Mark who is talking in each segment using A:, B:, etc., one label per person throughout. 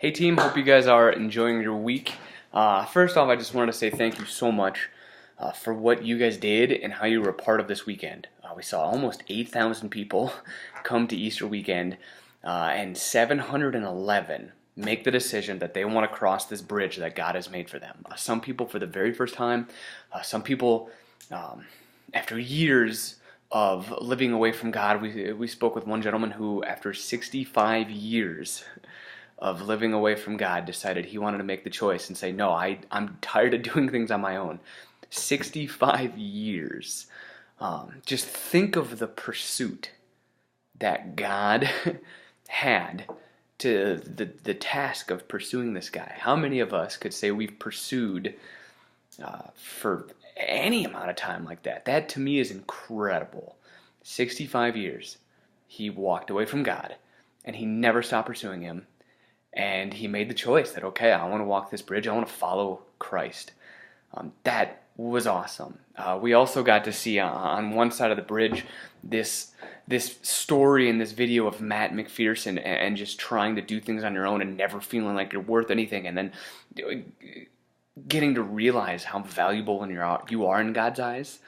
A: Hey team, hope you guys are enjoying your week. First off, I just wanted to say thank you so much for what you guys did and how you were a part of this weekend. We saw almost 8,000 people come to Easter weekend, and 711 make the decision that they want to cross this bridge that God has made for them. Some people for the very first time, some people after years of living away from God. We spoke with one gentleman who, after 65 years of living away from God, decided he wanted to make the choice and say, no, I'm tired of doing things on my own. 65 years. Just think of the pursuit that God had to the task of pursuing this guy. How many of us could say we've pursued for any amount of time like that? That to me is incredible. 65 years. He walked away from God, and he never stopped pursuing him. And he made the choice that, okay, I want to walk this bridge. I want to follow Christ. That was awesome. We also got to see on one side of the bridge this story and this video of Matt McPherson and just trying to do things on your own and never feeling like you're worth anything, and then getting to realize how valuable you are in God's eyes.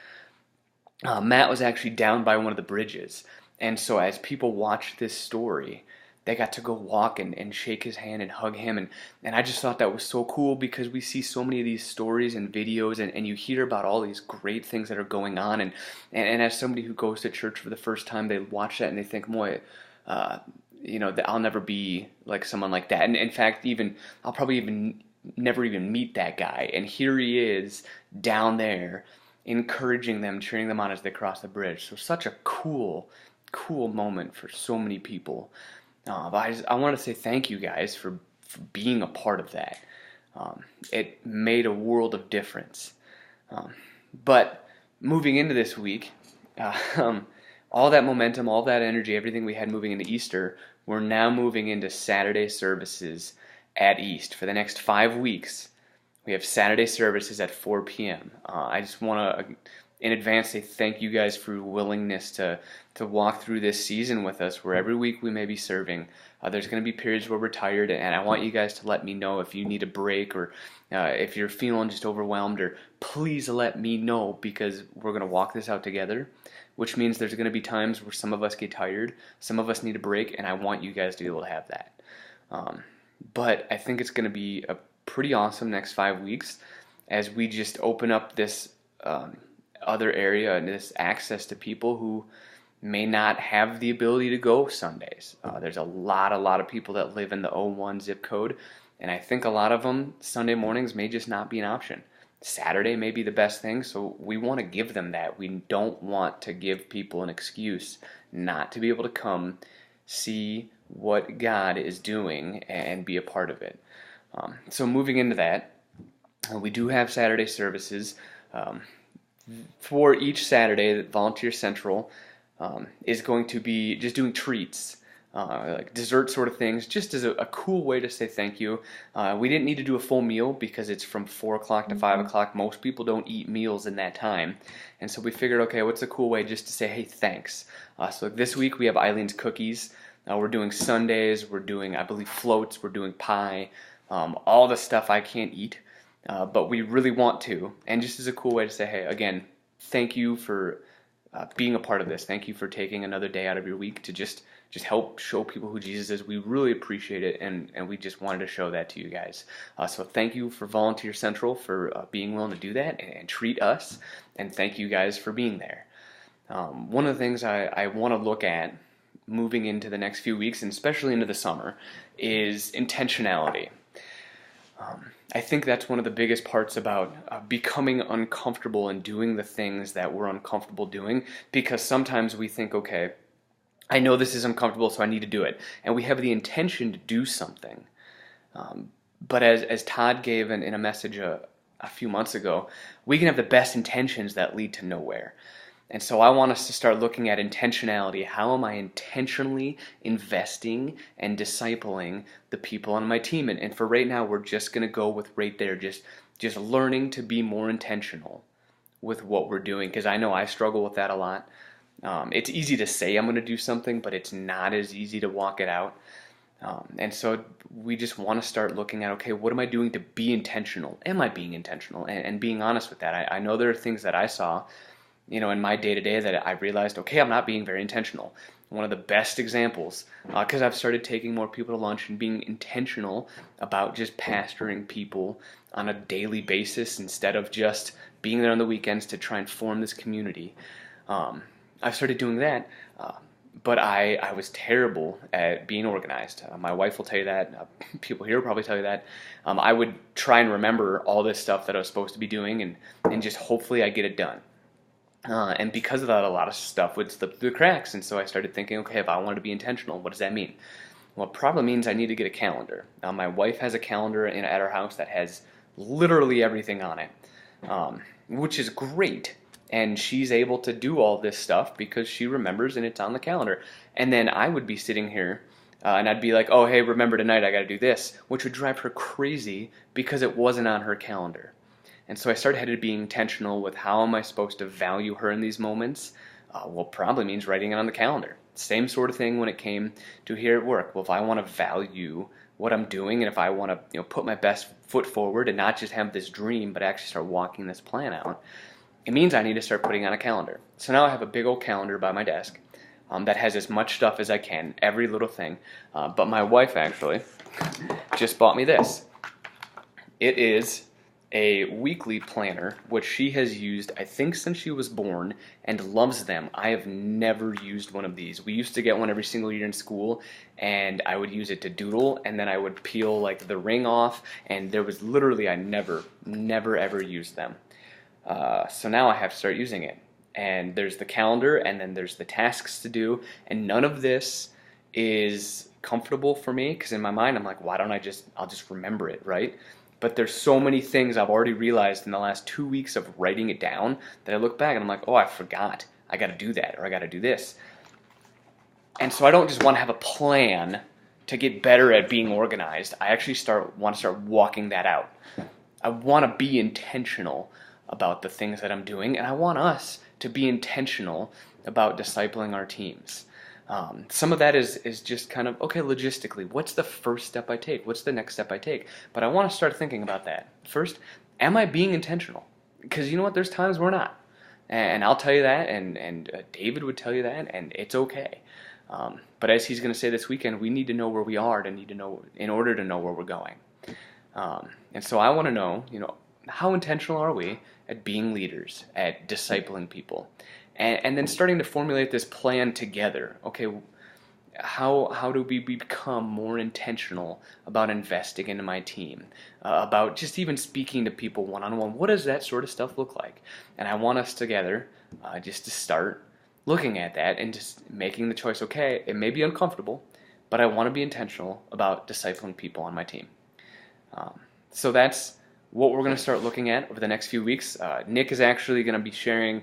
A: Matt was actually down by one of the bridges, and so as people watched this story, they got to go walk and shake his hand and hug him. And I just thought that was so cool, because we see so many of these stories and videos, and you hear about all these great things that are going on. And as somebody who goes to church for the first time, they watch that and they think, boy, I'll never be like someone like that. And in fact, I'll probably even never even meet that guy. And here he is down there encouraging them, cheering them on as they cross the bridge. So such a cool moment for so many people. But I want to say thank you guys for being a part of that. It made a world of difference. But moving into this week, all that momentum, all that energy, everything we had moving into Easter, we're now moving into Saturday services at East. For the next 5 weeks, we have Saturday services at 4 p.m. I just want to, in advance, say thank you guys for your willingness to walk through this season with us, where every week we may be serving. There's going to be periods where we're tired, and I want you guys to let me know if you need a break, or if you're feeling just overwhelmed, or please let me know, because we're going to walk this out together, which means there's going to be times where some of us get tired, some of us need a break, and I want you guys to be able to have that. But I think it's going to be a pretty awesome next 5 weeks as we just open up this other area and this access to people who may not have the ability to go Sundays. There's a lot of people that live in the 01 zip code, and I think a lot of them, Sunday mornings may just not be an option. Saturday may be the best thing, so we want to give them that. We don't want to give people an excuse not to be able to come see what God is doing and be a part of it. So moving into that, we do have Saturday services. For each Saturday, Volunteer Central is going to be just doing treats, like dessert sort of things, just as a cool way to say thank you. We didn't need to do a full meal because it's from 4 o'clock to 5 o'clock. Most people don't eat meals in that time. And so we figured, okay, what's a cool way just to say, hey, thanks. So this week we have Eileen's Cookies. We're doing sundaes. We're doing, I believe, floats. We're doing pie. All the stuff I can't eat. But we really want to. And just as a cool way to say, hey, again, thank you for being a part of this. Thank you for taking another day out of your week to just help show people who Jesus is. We really appreciate it, and we just wanted to show that to you guys. So thank you for Volunteer Central for being willing to do that and treat us, and thank you guys for being there. One of the things I want to look at moving into the next few weeks, and especially into the summer, is intentionality. I think that's one of the biggest parts about becoming uncomfortable and doing the things that we're uncomfortable doing, because sometimes we think, okay, I know this is uncomfortable, so I need to do it. And we have the intention to do something. But as Todd gave in a message a few months ago, we can have the best intentions that lead to nowhere. And so I want us to start looking at intentionality. How am I intentionally investing and discipling the people on my team? And for right now, we're just going to go with right there, just learning to be more intentional with what we're doing, because I know I struggle with that a lot. It's easy to say I'm going to do something, but it's not as easy to walk it out. And so we just want to start looking at, okay, what am I doing to be intentional? Am I being intentional? And being honest with that. I know there are things that I saw, in my day-to-day that I realized, okay, I'm not being very intentional. One of the best examples, because I've started taking more people to lunch and being intentional about just pastoring people on a daily basis instead of just being there on the weekends to try and form this community. I've started doing that, but I was terrible at being organized. My wife will tell you that. People here will probably tell you that. I would try and remember all this stuff that I was supposed to be doing, and just hopefully I get it done. And because of that, a lot of stuff would slip through the cracks. And so I started thinking, okay, if I wanted to be intentional, what does that mean? Well, it probably means I need to get a calendar. My wife has a calendar at our house that has literally everything on it, which is great. And she's able to do all this stuff because she remembers and it's on the calendar. And then I would be sitting here and I'd be like, oh, hey, remember tonight I got to do this, which would drive her crazy because it wasn't on her calendar. And so I started being intentional with how am I supposed to value her in these moments. Well, probably means writing it on the calendar. Same sort of thing when it came to here at work. Well, if I want to value what I'm doing and if I want to put my best foot forward and not just have this dream but actually start walking this plan out, it means I need to start putting on a calendar. So now I have a big old calendar by my desk that has as much stuff as I can, every little thing. But my wife actually just bought me this. It is a weekly planner, which she has used, I think, since she was born and loves them. I have never used one of these. We used to get one every single year in school, and I would use it to doodle, and then I would peel like the ring off, and there was literally, I never ever used them. So now I have to start using it. And there's the calendar, and then there's the tasks to do, and none of this is comfortable for me, because in my mind I'm like, why don't I'll just remember it, right? But there's so many things I've already realized in the last 2 weeks of writing it down that I look back and I'm like, oh, I forgot. I got to do that, or I got to do this. And so I don't just want to have a plan to get better at being organized. I actually want to start walking that out. I want to be intentional about the things that I'm doing, and I want us to be intentional about discipling our teams. Some of that is just kind of, okay, logistically, what's the first step I take? What's the next step I take? But I want to start thinking about that. First, am I being intentional? Because you know what, there's times we're not. And I'll tell you that, and David would tell you that, and it's okay. But as he's going to say this weekend, we need to know where we are in order to know where we're going. And so I want to know, how intentional are we at being leaders, at discipling people? And then starting to formulate this plan together. Okay, how do we become more intentional about investing into my team? About just even speaking to people one-on-one. What does that sort of stuff look like? And I want us together just to start looking at that and just making the choice, okay, it may be uncomfortable, but I want to be intentional about discipling people on my team. So that's what we're going to start looking at over the next few weeks. Nick is actually going to be sharing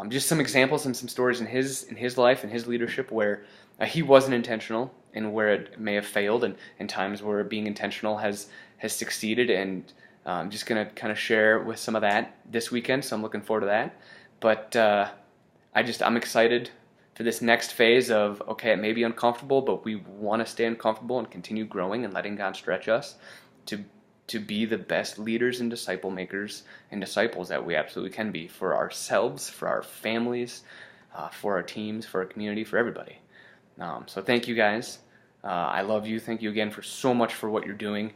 A: just some examples and some stories in his life and his leadership where he wasn't intentional and where it may have failed, and times where being intentional has succeeded. And I'm just going to kind of share with some of that this weekend, so I'm looking forward to that. But I'm excited for this next phase of, okay, it may be uncomfortable, but we want to stay uncomfortable and continue growing and letting God stretch us to be the best leaders and disciple makers and disciples that we absolutely can be for ourselves, for our families, for our teams, for our community, for everybody. So thank you guys. I love you. Thank you again for so much for what you're doing.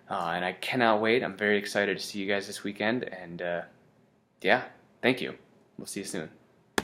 A: And I cannot wait. I'm very excited to see you guys this weekend. And yeah, thank you. We'll see you soon.